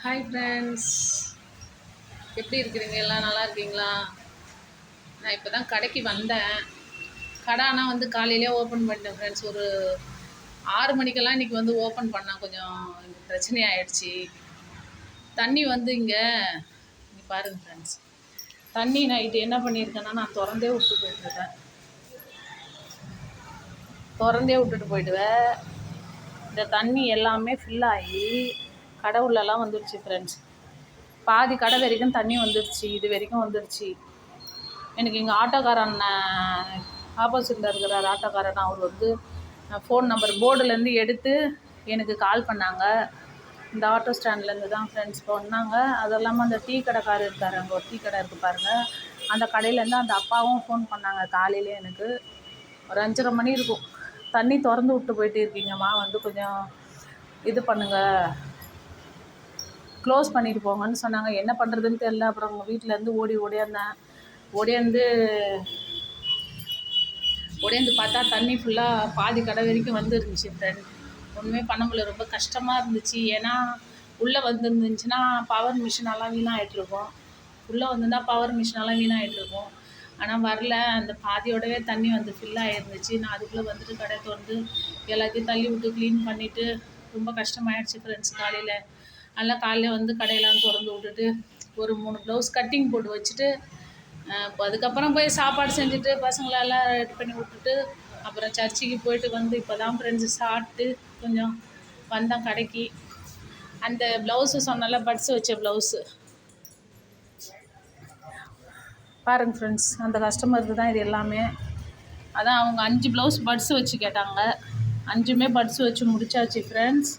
Hi friends, எப்படி இருக்கிறீங்க? எல்லாம் நல்லா இருக்கீங்களா? நான் இப்போ தான் கடைக்கு வந்தேன். கடை ஆனால் வந்து காலையிலே ஓப்பன் பண்ணிட்டேன் ஃப்ரெண்ட்ஸ். ஒரு 6 மணிக்கெல்லாம் இன்றைக்கி வந்து ஓப்பன் பண்ணால் கொஞ்சம் பிரச்சனை ஆகிடுச்சி. தண்ணி வந்து இங்கே பாருங்கள் ஃப்ரெண்ட்ஸ், தண்ணி நைட்டு என்ன பண்ணியிருக்கேன்னா நான் திறந்தே விட்டுட்டு போயிடுவேன். இந்த தண்ணி எல்லாமே ஃபில் ஆகி கடை உள்ளெல்லாம் வந்துடுச்சு ஃப்ரெண்ட்ஸ். பாதி கடை வரைக்கும் தண்ணி வந்துடுச்சு, இது வரைக்கும் வந்துடுச்சு. எனக்கு இங்கே ஆட்டோக்காரன் ஆப்போசிட்டில் இருக்கிறார் ஆட்டோக்காரன், அவர் வந்து ஃபோன் நம்பர் போர்டுலேருந்து எடுத்து எனக்கு கால் பண்ணாங்க. இந்த ஆட்டோ ஸ்டாண்ட்லேருந்து தான் ஃப்ரெண்ட்ஸ் பண்ணாங்க. அது இல்லாமல் அந்த டீ கடைக்காரர் இருக்கார், அங்கே ஒரு டீ கடை இருக்குது பாருங்கள், அந்த கடையிலேருந்து அந்த அப்பாவும் ஃபோன் பண்ணாங்க காலையிலே. எனக்கு ஒரு 5:30 மணி இருக்கும். தண்ணி திறந்து விட்டு போயிட்டு இருக்கீங்கம்மா, வந்து கொஞ்சம் இது பண்ணுங்கள், க்ளோஸ் பண்ணிட்டு போங்கன்னு சொன்னாங்க. என்ன பண்ணுறதுன்னு தெரியல. அப்புறம் உங்கள் வீட்டிலேருந்து ஓடியாந்து பார்த்தா தண்ணி ஃபுல்லாக பாதி கடை வரைக்கும் வந்துருந்துச்சு ஃப்ரெண்ட். ஒன்றுமே பண்ண முடியல, ரொம்ப கஷ்டமாக இருந்துச்சு. ஏன்னா உள்ளே வந்துருந்துச்சுன்னா பவர் மிஷினெல்லாம் வீணாகிட்ருக்கும், உள்ளே வந்துருந்தால் பவர் மிஷினெல்லாம் வீணாகிட்ருக்கும். ஆனால் வரல, அந்த பாதியோடவே தண்ணி வந்து ஃபில்லாக இருந்துச்சு. நான் அதுக்குள்ளே வந்துட்டு கடை திறந்து எல்லாத்தையும் தள்ளி விட்டு க்ளீன் பண்ணிவிட்டு ரொம்ப கஷ்டமாயிடுச்சு ஃப்ரெண்ட்ஸ். காலையில் வந்து கடையெல்லாம் திறந்து விட்டுட்டு ஒரு 3 ப்ளவுஸ் கட்டிங் போட்டு வச்சுட்டு அதுக்கப்புறம் போய் சாப்பாடு செஞ்சுட்டு பசங்களெல்லாம் ரெடி பண்ணி விட்டுட்டு அப்புறம் சர்ச்சுக்கு போயிட்டு வந்து இப்போ தான் ஃப்ரெண்ட்ஸு சாப்பிட்டு கொஞ்சம் வந்தேன் கடைக்கு. அந்த ப்ளவுஸு சொன்னால பட்ஸ் வச்ச ப்ளவுஸு பாருங்கள் ஃப்ரெண்ட்ஸ், அந்த கஸ்டமருக்கு தான் இது எல்லாமே. அதான் அவங்க 5 ப்ளவுஸ் பட்ஸ் வச்சு கேட்டாங்க, 5மே பட்ஸ் வச்சு முடிச்சாச்சு ஃப்ரெண்ட்ஸ்.